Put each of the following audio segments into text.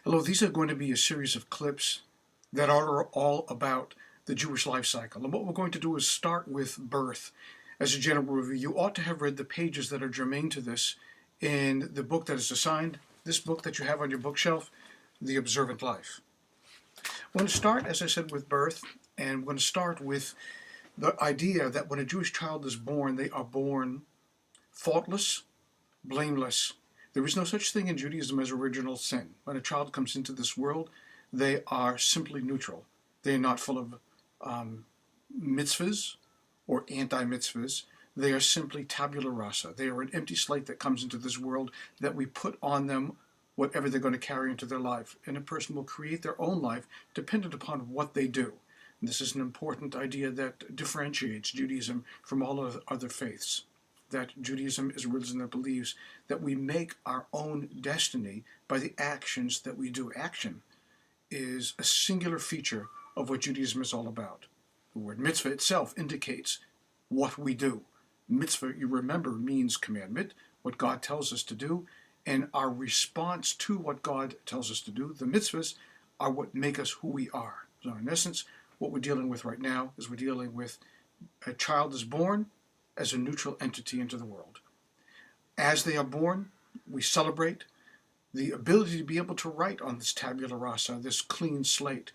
Hello, these are going to be a series of clips that are all about the Jewish life cycle. And what we're going to do is start with birth. As a general review, you ought to have read the pages that are germane to this in the book that is assigned, this book that you have on your bookshelf, The Observant Life. We're going to start, as I said, with birth, and we're going to start with the idea that when a Jewish child is born, they are born faultless, blameless. There is no such thing in Judaism as original sin. When a child comes into this world, they are simply neutral. They are not full of mitzvahs or anti-mitzvahs. They are simply tabula rasa. They are an empty slate that comes into this world that we put on them whatever they're going to carry into their life. And a person will create their own life dependent upon what they do. And this is an important idea that differentiates Judaism from all other faiths. That Judaism is a religion that believes that we make our own destiny by the actions that we do. Action is a singular feature of what Judaism is all about. The word mitzvah itself indicates what we do. Mitzvah, you remember, means commandment, what God tells us to do, and our response to what God tells us to do. The mitzvahs are what make us who we are. So in essence, what we're dealing with right now is we're dealing with a child is born as a neutral entity into the world. As they are born, we celebrate the ability to be able to write on this tabula rasa, this clean slate,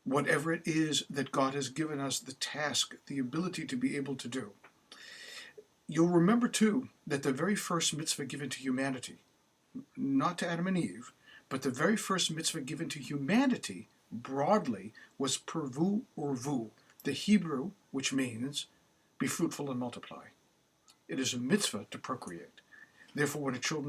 whatever it is that God has given us the task, the ability to be able to do. You'll remember too that the very first mitzvah given to humanity, not to Adam and Eve, but the very first mitzvah given to humanity broadly was pervu urvu, the Hebrew which means be fruitful and multiply. It is a mitzvah to procreate. Therefore, when a child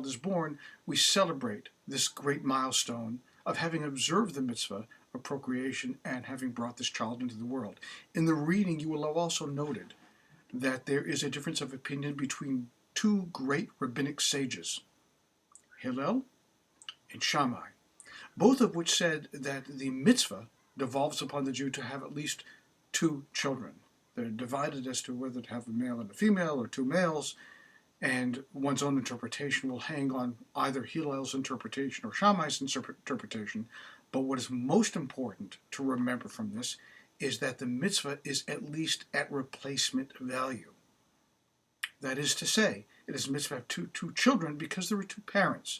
is born, we celebrate this great milestone of having observed the mitzvah of procreation and having brought this child into the world. In the reading, you will have also noted that there is a difference of opinion between two great rabbinic sages, Hillel and Shammai, both of which said that the mitzvah devolves upon the Jew to have at least two children. They're divided as to whether to have a male and a female or two males, and one's own interpretation will hang on either Hillel's interpretation or Shammai's interpretation. But what is most important to remember from this is that the mitzvah is at least at replacement value. That is to say, it is a mitzvah to have two children because there are two parents,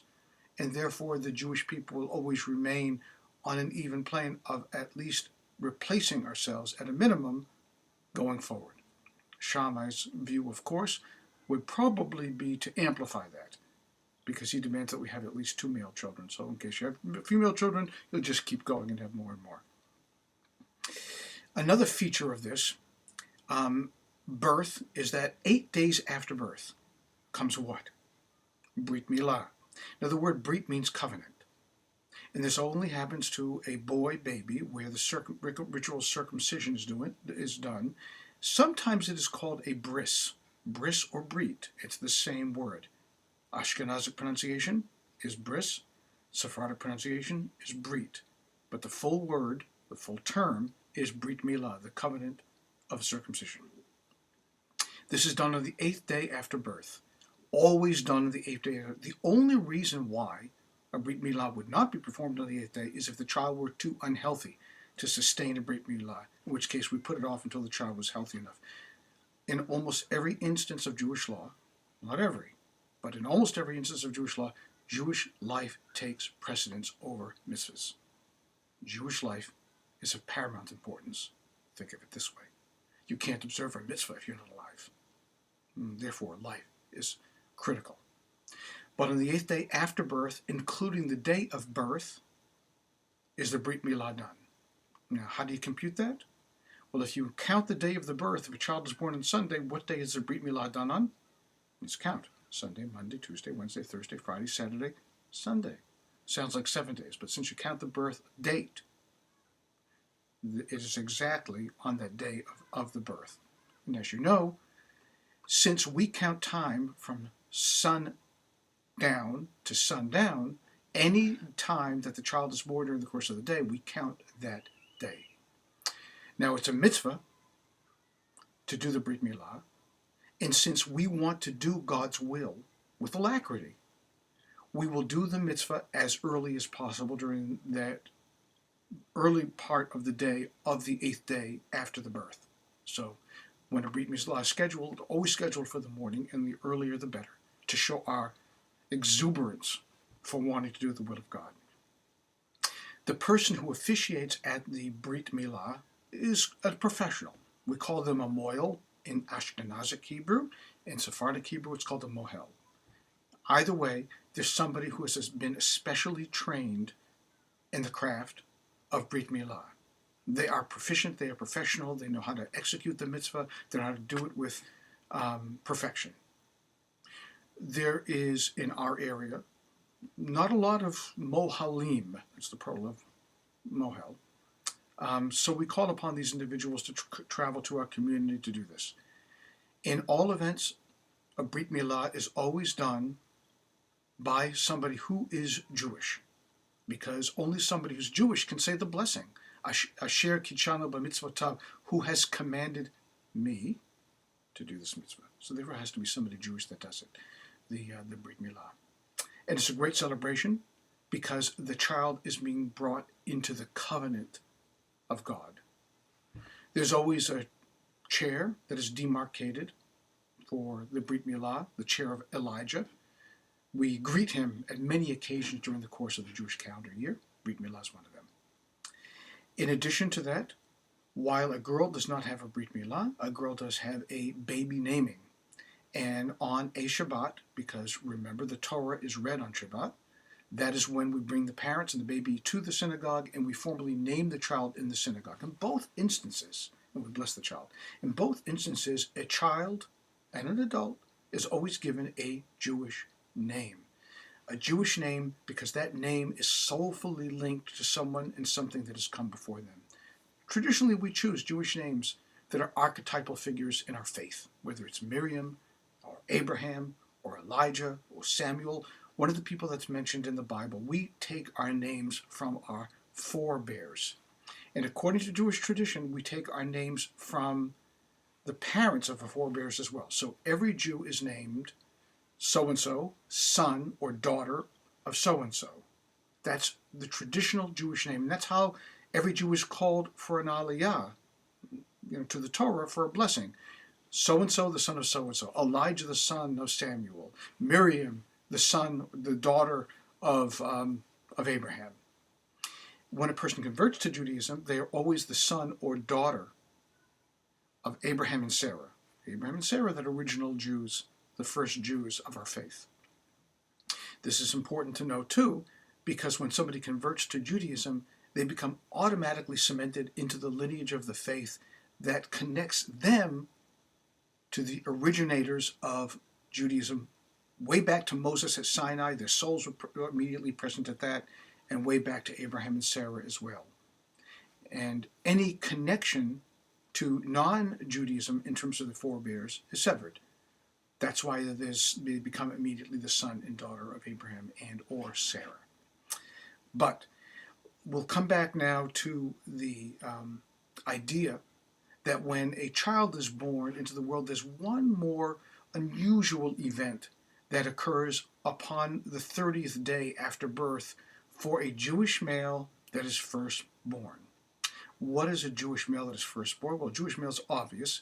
and therefore the Jewish people will always remain on an even plane of at least replacing ourselves at a minimum going forward. Shammai's view, of course, would probably be to amplify that, because he demands that we have at least two male children. So in case you have female children, you'll just keep going and have more and more. Another feature of this birth is that 8 days after birth comes what? Brit Milah. Now the word Brit means covenant. And this only happens to a boy baby where the ritual circumcision is done. Sometimes it is called a bris or brit. It's the same word. Ashkenazic pronunciation is bris. Sephardic pronunciation is brit. But the full word, the full term, is Brit Milah, the covenant of circumcision. This is done on the 8th day after birth. Always done on the 8th day. The only reason why a Brit Milah would not be performed on the 8th day is if the child were too unhealthy to sustain a Brit Milah, in which case we put it off until the child was healthy enough. In almost every instance of Jewish law, not every, but in almost every instance of Jewish law, Jewish life takes precedence over mitzvahs. Jewish life is of paramount importance. Think of it this way. You can't observe a mitzvah if you're not alive. Therefore, life is critical. But on the 8th day after birth, including the day of birth, is the Brit Milah done. Now, how do you compute that? Well, if you count the day of the birth, if a child is born on Sunday, what day is the Brit Milah done on? Let's count. Sunday, Monday, Tuesday, Wednesday, Thursday, Friday, Saturday, Sunday. Sounds like 7 days, but since you count the birth date, it is exactly on that day of the birth. And as you know, since we count time from sun down to sundown, any time that the child is born during the course of the day, we count that day. Now, it's a mitzvah to do the Brit Milah, and since we want to do God's will with alacrity, we will do the mitzvah as early as possible during that early part of the day of the 8th day after the birth. So when a Brit Milah is scheduled, always scheduled for the morning, and the earlier the better, to show our exuberance for wanting to do the will of God. The person who officiates at the Brit Milah is a professional. We call them a moel in Ashkenazic Hebrew. In Sephardic Hebrew, it's called a mohel. Either way, there's somebody who has been especially trained in the craft of Brit Milah. They are proficient, they are professional, they know how to execute the mitzvah, they know how to do it with perfection. There is, in our area, not a lot of mohalim, that's the plural of mohel. So we call upon these individuals to travel to our community to do this. In all events, a Brit Milah is always done by somebody who is Jewish, because only somebody who's Jewish can say the blessing. Asher kitshanu b'mitzvotav, who has commanded me to do this mitzvah. So therefore it has to be somebody Jewish that does it, the Brit Milah. And it's a great celebration because the child is being brought into the covenant of God. There's always a chair that is demarcated for the Brit Milah, the chair of Elijah. We greet him at many occasions during the course of the Jewish calendar year. Brit Milah is one of them. In addition to that, while a girl does not have a Brit Milah, a girl does have a baby naming. And on a Shabbat, because remember the Torah is read on Shabbat, that is when we bring the parents and the baby to the synagogue and we formally name the child in the synagogue. In both instances, and we bless the child, in both instances, a child and an adult is always given a Jewish name. A Jewish name because that name is soulfully linked to someone and something that has come before them. Traditionally, we choose Jewish names that are archetypal figures in our faith, whether it's Miriam, or Abraham, or Elijah, or Samuel, one of the people that's mentioned in the Bible. We take our names from our forebears. And according to Jewish tradition, we take our names from the parents of our forebears as well. So every Jew is named so-and-so, son or daughter of so-and-so. That's the traditional Jewish name. And that's how every Jew is called for an aliyah, to the Torah for a blessing. So-and-so, the son of so-and-so. Elijah, the son of Samuel. Miriam, the daughter of Abraham. When a person converts to Judaism, they are always the son or daughter of Abraham and Sarah. Abraham and Sarah, that original Jews, the first Jews of our faith. This is important to know too, because when somebody converts to Judaism, they become automatically cemented into the lineage of the faith that connects them to the originators of Judaism, way back to Moses at Sinai. Their souls were immediately present at that, and way back to Abraham and Sarah as well. And any connection to non-Judaism in terms of the forebears is severed. That's why they become immediately the son and daughter of Abraham and or Sarah. But we'll come back now to the idea that when a child is born into the world, there's one more unusual event that occurs upon the 30th day after birth for a Jewish male that is first born. What is a Jewish male that is firstborn? Well, Jewish male is obvious,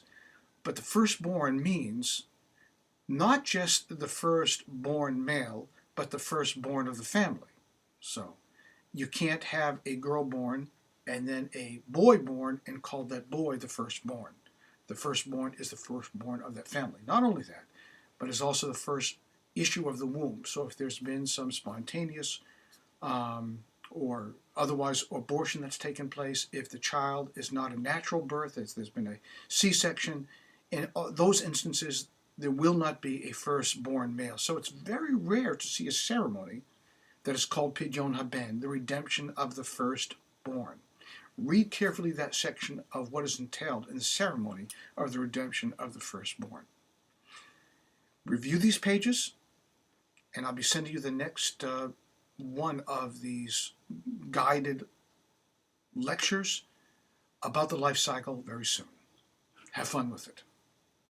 but the firstborn means not just the firstborn male, but the firstborn of the family. So you can't have a girl born and then a boy born and call that boy the firstborn. The firstborn is the firstborn of that family. Not only that, but it's also the first issue of the womb. So if there's been some spontaneous or otherwise abortion that's taken place, if the child is not a natural birth, if there's been a C-section, in those instances, there will not be a firstborn male. So it's very rare to see a ceremony that is called pidyon haben, the redemption of the firstborn. Read carefully that section of what is entailed in the ceremony of the redemption of the firstborn. Review these pages, and I'll be sending you the next one of these guided lectures about the life cycle very soon. Have fun with it.